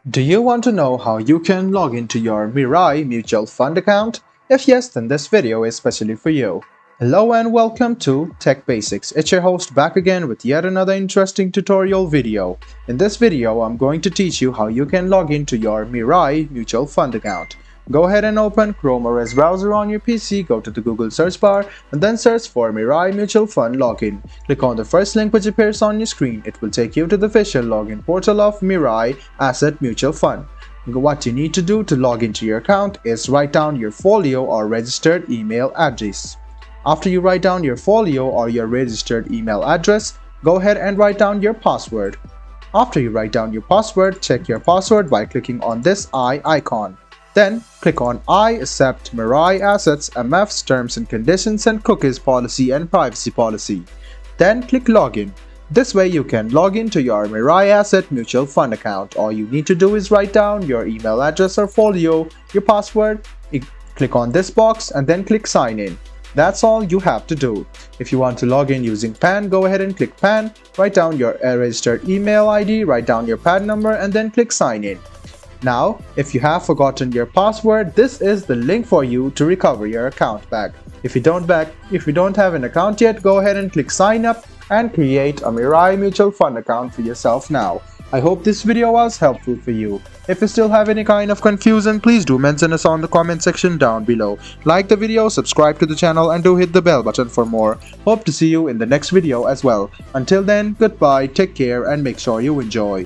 Do you want to know how you can log into your Mirae Mutual Fund account? If yes, then this video is specially for you. Hello and welcome to Tech Basics. It's your host back again with yet another interesting tutorial video. In this video, I'm going to teach you how you can log into your Mirae Mutual Fund account. Go ahead and open Chrome OS browser on your PC, go to the Google search bar and then search for Mirae Mutual Fund login. Click on the first link which appears on your screen. It will take you to the official login portal of Mirae Asset Mutual Fund. What you need to do to log into your account is write down your folio or registered email address. After you write down your folio or your registered email address, go ahead and write down your password. After you write down your password, check your password by clicking on this I icon. Then click on I accept Mirae Assets MF's terms and conditions and cookies policy and privacy policy. Then click login. This way you can log into your Mirae Asset Mutual Fund account. All you need to do is write down your email address or folio, your password, click on this box and then click sign in. That's all you have to do. If you want to log in using PAN, go ahead and click PAN, write down your registered email ID, write down your PAN number and then click sign in. Now, if you have forgotten your password, this is the link for you to recover your account back. If you don't have an account yet, go ahead and click sign up and create a Mirae Mutual Fund account for yourself now. I hope this video was helpful for you. If you still have any kind of confusion, please do mention us on the comment section down below. Like the video, subscribe to the channel and do hit the bell button for more. Hope to see you in the next video as well. Until then, goodbye, take care and make sure you enjoy.